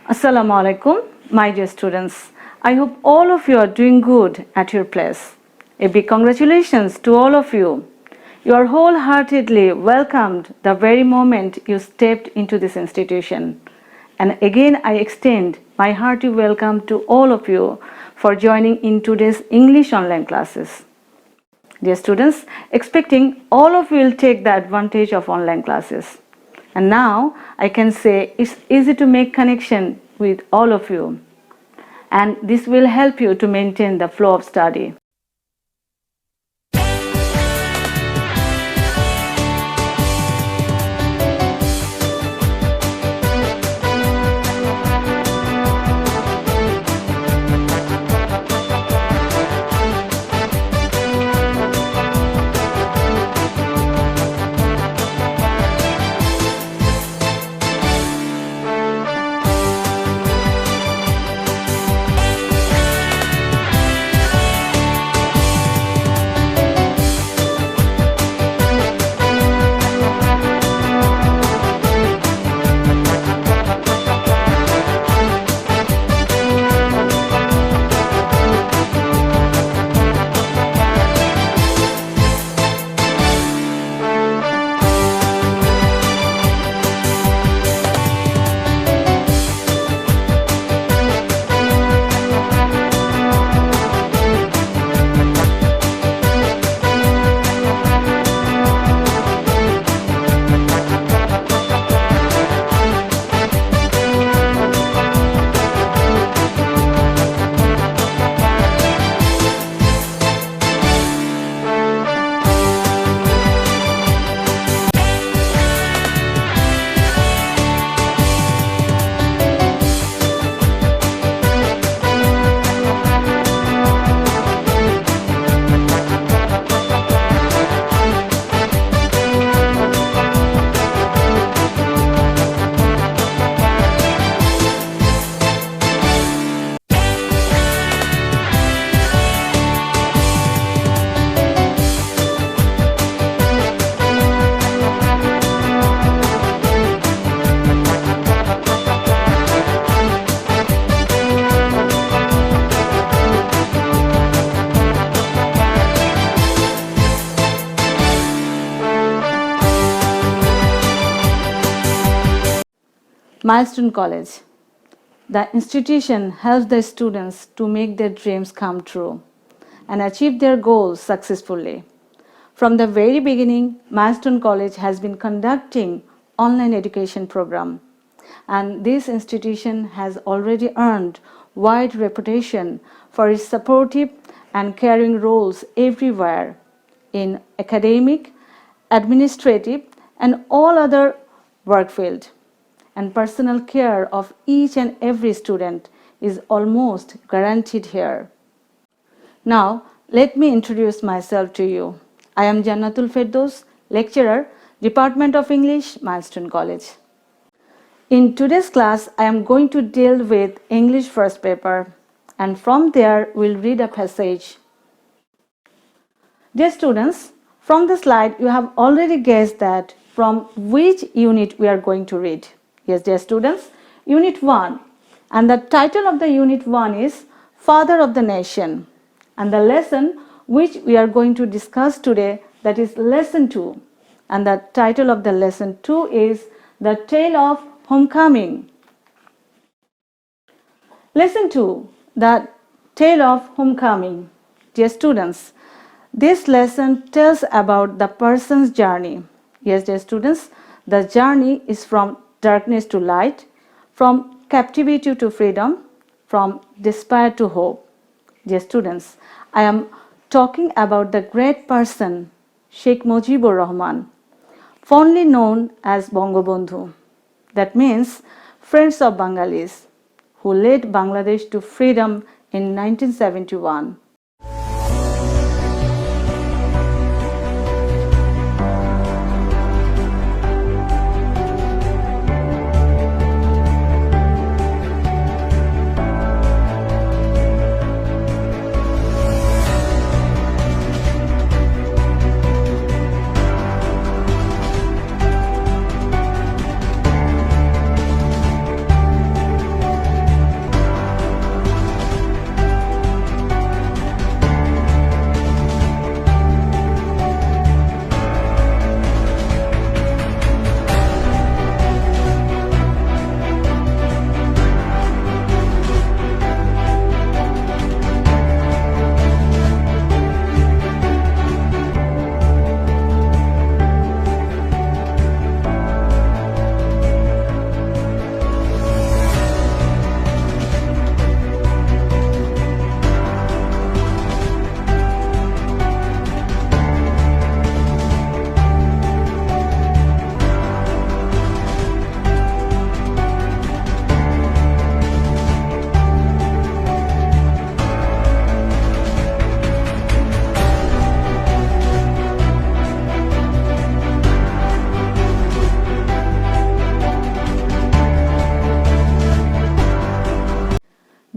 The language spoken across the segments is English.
Assalamu alaikum, my dear students. I hope all of you are doing good at your place. A big congratulations to all of you. You are wholeheartedly welcomed the very moment you stepped into this institution. And again, I extend my hearty welcome to all of you for joining in today's English online classes. Dear students, expecting all of you will take the advantage of online classes. And now I can say it's easy to make connection with all of you. And this will help you to maintain the flow of study. Milestone College. The institution helps the students to make their dreams come true and achieve their goals successfully. From the very beginning, Milestone College has been conducting online education program, and this institution has already earned wide reputation for its supportive and caring roles everywhere in academic, administrative, and all other work field. And personal care of each and every student is almost guaranteed here. Now, let me introduce myself to you. I am Jannatul Firdaus, lecturer, Department of English, Milestone College. In today's class, I am going to deal with English first paper, and from there we'll read a passage. Dear students, from the slide you have already guessed that from which unit we are going to read. Yes, dear students, Unit 1, and the title of the Unit 1 is Father of the Nation, and the lesson which we are going to discuss today, that is Lesson 2, and the title of the Lesson 2 is The Tale of Homecoming. Lesson 2, The Tale of Homecoming. Dear students, this lesson tells about the person's journey. Yes, dear students, the journey is from darkness to light, from captivity to freedom, from despair to hope. Dear students, I am talking about the great person, Sheikh Mujibur Rahman, fondly known as Bangabandhu. That means Friends of Bengalis, who led Bangladesh to freedom in 1971.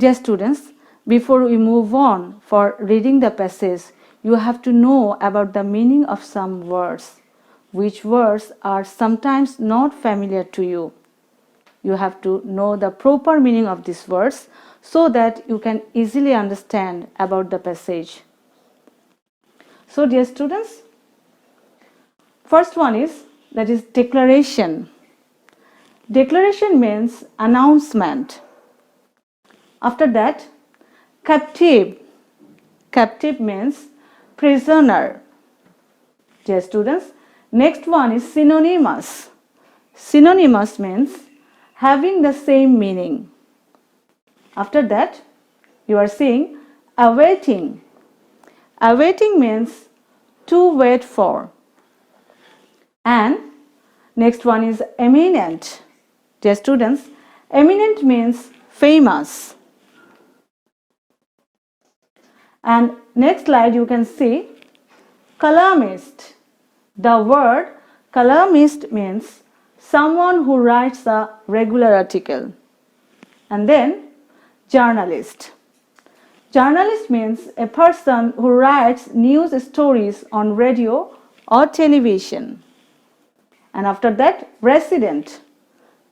Dear students, before we move on for reading the passage, you have to know about the meaning of some words, which words are sometimes not familiar to you. You have to know the proper meaning of these words so that you can easily understand about the passage. So, dear students, first one is that is declaration. Declaration means announcement. After that, captive. Captive means prisoner. Dear students, next one is synonymous. Synonymous means having the same meaning. After that, you are seeing awaiting. Awaiting means to wait for. And next one is eminent. Dear students, eminent means famous. And next slide you can see columnist. The word columnist means someone who writes a regular article. And then journalist. Journalist means a person who writes news stories on radio or television. And after that, resident.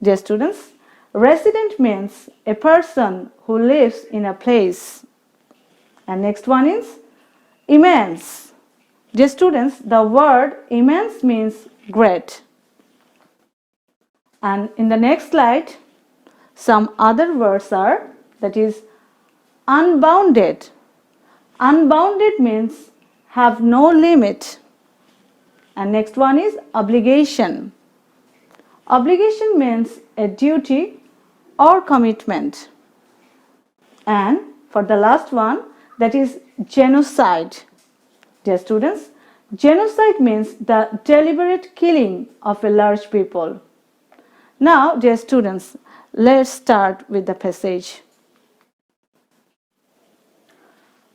Dear students, resident means a person who lives in a place. And next one is immense. Dear students, the word immense means great. And in the next slide, some other words are, that is unbounded. Unbounded means have no limit. And next one is obligation. Obligation means a duty or commitment. And for the last one, that is genocide. Dear students, genocide means the deliberate killing of a large people. Now, dear students, let's start with the passage.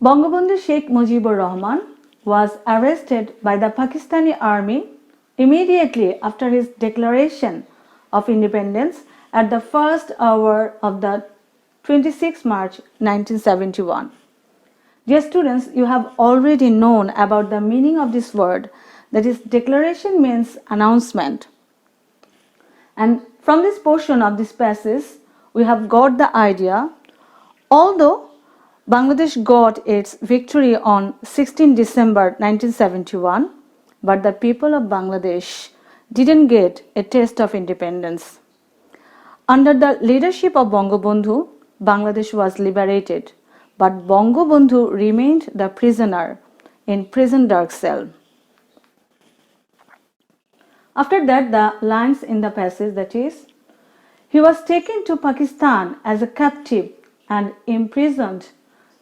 Bangabandhu Sheikh Mujibur Rahman was arrested by the Pakistani army immediately after his declaration of independence at the first hour of the 26 March 1971. Dear students, you have already known about the meaning of this word, that is declaration means announcement. And from this portion of this passage, we have got the idea, although Bangladesh got its victory on 16 December 1971, but the people of Bangladesh didn't get a taste of independence. Under the leadership of Bangabandhu, Bangladesh was liberated, but Bangabandhu remained the prisoner in prison dark cell. After that, the lines in the passage, that is, he was taken to Pakistan as a captive and imprisoned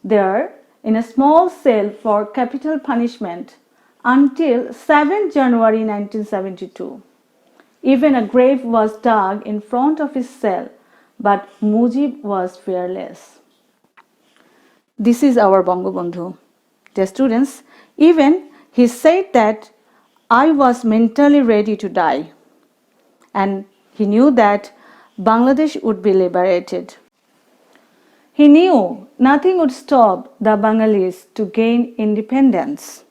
there in a small cell for capital punishment until 7 January 1972. Even a grave was dug in front of his cell, but Mujib was fearless. This is our Bangabandhu. Dear students, even he said that I was mentally ready to die, and he knew that Bangladesh would be liberated. He knew nothing would stop the Bengalis to gain independence.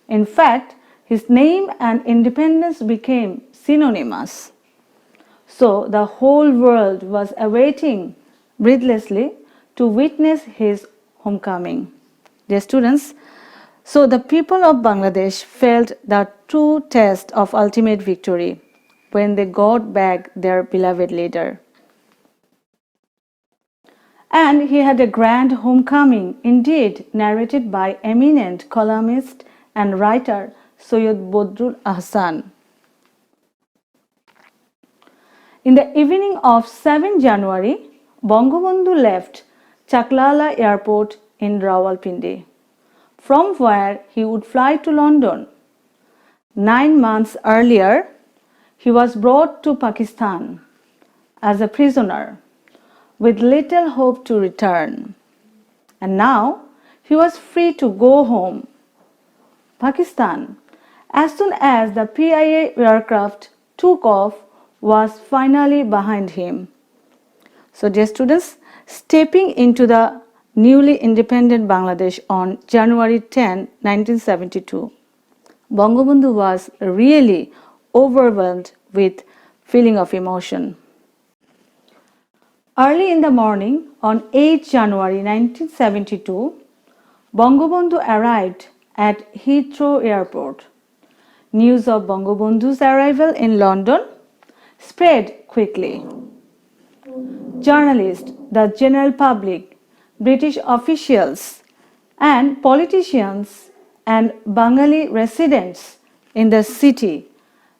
In fact, his name and independence became synonymous. So the whole world was awaiting breathlessly to witness his homecoming. Dear students, so the people of Bangladesh felt the true test of ultimate victory when they got back their beloved leader. And he had a grand homecoming, indeed, narrated by eminent columnist and writer Sayyid Badrul Ahsan. In the evening of 7 January, Bangabandhu left Chaklala Airport in Rawalpindi, from where he would fly to London. 9 months earlier, he was brought to Pakistan as a prisoner, with little hope to return. And now he was free to go home. Pakistan, as soon as the PIA aircraft took off, was finally behind him. So, dear students, stepping into the newly independent Bangladesh on January 10, 1972. Bangabandhu was really overwhelmed with feeling of emotion. Early in the morning on 8 January 1972, Bangabandhu arrived at Heathrow Airport. News of Bangabandhu's arrival in London spread quickly. Journalists, the general public, British officials, and politicians and Bengali residents in the city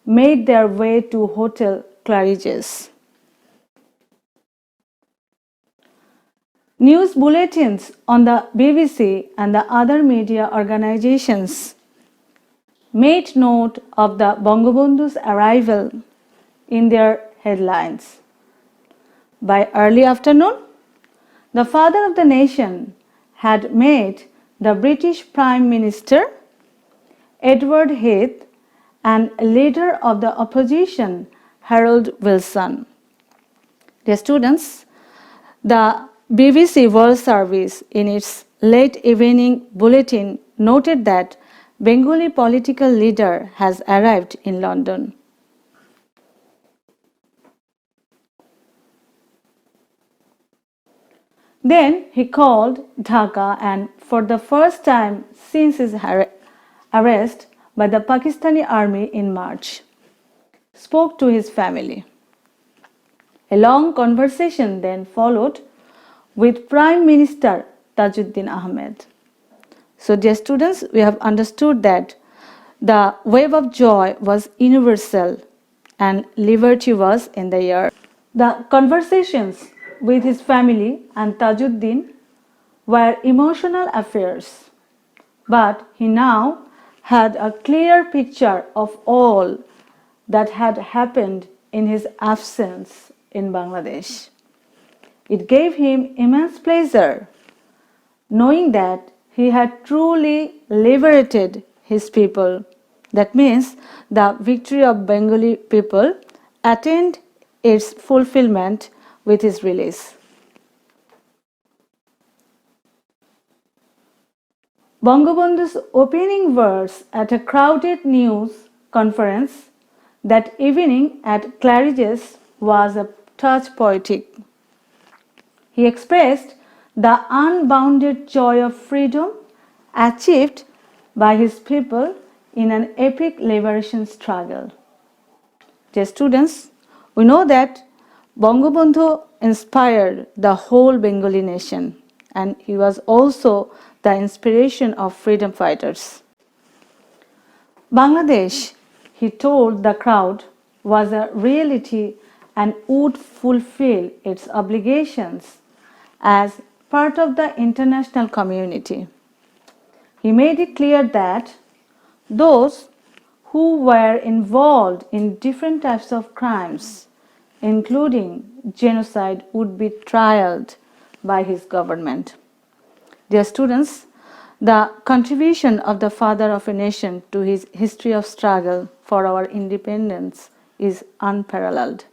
made their way to Hotel Claridge's. News bulletins on the BBC and the other media organizations made note of the Bangabandhu's arrival in their headlines. By early afternoon, the father of the nation had met the British Prime Minister Edward Heath and leader of the opposition Harold Wilson. Dear students, the BBC World Service in its late evening bulletin noted that Bengali political leader has arrived in London. Then he called Dhaka and for the first time since his arrest by the Pakistani army in March, spoke to his family. A long conversation then followed with Prime Minister Tajuddin Ahmed. So, dear students, we have understood that the wave of joy was universal and liberty was in the air. The conversations with his family and Tajuddin were emotional affairs, but he now had a clear picture of all that had happened in his absence in Bangladesh. It gave him immense pleasure knowing that he had truly liberated his people. That means the victory of Bengali people attained its fulfillment with his release. Bangabandhu's opening words at a crowded news conference that evening at Claridge's was a touch poetic. He expressed the unbounded joy of freedom achieved by his people in an epic liberation struggle. Dear students, we know that Bangabandhu inspired the whole Bengali nation and he was also the inspiration of freedom fighters. Bangladesh, he told the crowd, was a reality and would fulfill its obligations as part of the international community. He made it clear that those who were involved in different types of crimes, including genocide, would be trialed by his government. Dear students, the contribution of the father of a nation to his history of struggle for our independence is unparalleled.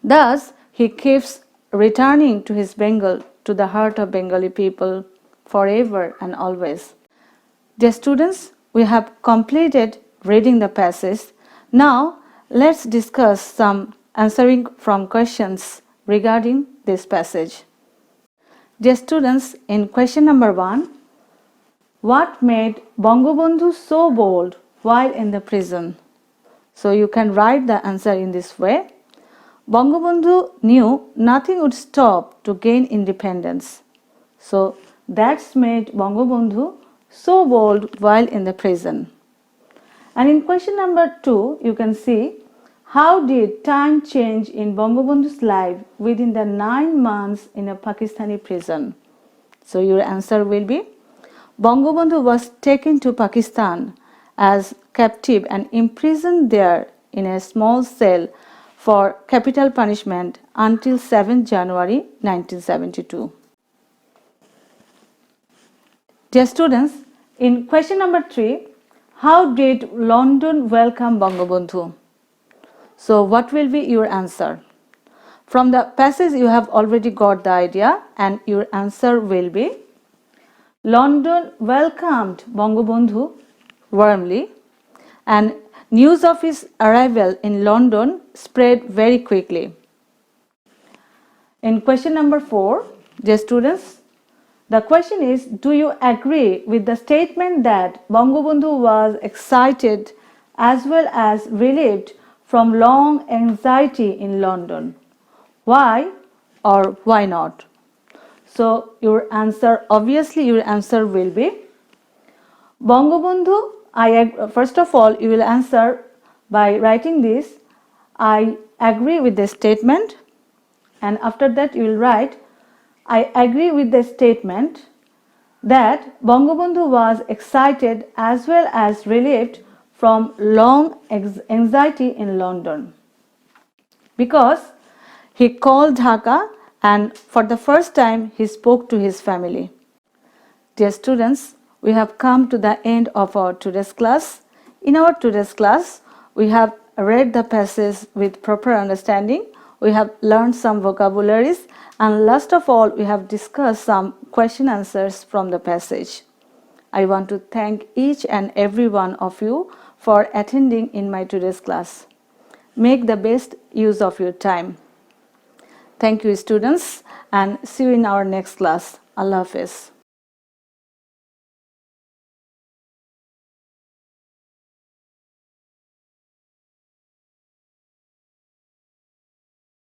Thus, he keeps returning to his Bengal, to the heart of Bengali people forever and always. Dear students, we have completed reading the passage. Now, let's discuss some answering from questions regarding this passage. Dear students, in question number 1, what made Bangabandhu so bold while in the prison? So you can write the answer in this way. Bangabandhu knew nothing would stop to gain independence. So that's made Bangabandhu so bold while in the prison. And in question number 2, you can see, how did time change in Bangabandhu's life within the 9 months in a Pakistani prison? So your answer will be, Bangabandhu was taken to Pakistan as captive and imprisoned there in a small cell for capital punishment until 7 January 1972. Dear students, in question number 3, how did London welcome Bangabandhu? So what will be your answer? From the passage you have already got the idea, and your answer will be: London welcomed Bangabandhu warmly, and news of his arrival in London spread very quickly. In question number 4, dear students, the question is, do you agree with the statement that Bangabandhu was excited as well as relieved from long anxiety in London? Why or why not? So your answer will be Bangabandhu. First of all, you will answer by writing this: I agree with the statement, and after that you will write, I agree with the statement that Bangabandhu was excited as well as relieved from long anxiety in London, because he called Dhaka and for the first time he spoke to his family. Dear students, we have come to the end of our today's class. In our today's class, we have read the passage with proper understanding. We have learned some vocabularies, and last of all, we have discussed some question answers from the passage. I want to thank each and every one of you for attending in my today's class. Make the best use of your time. Thank you, students, and see you in our next class. Allah Hafiz.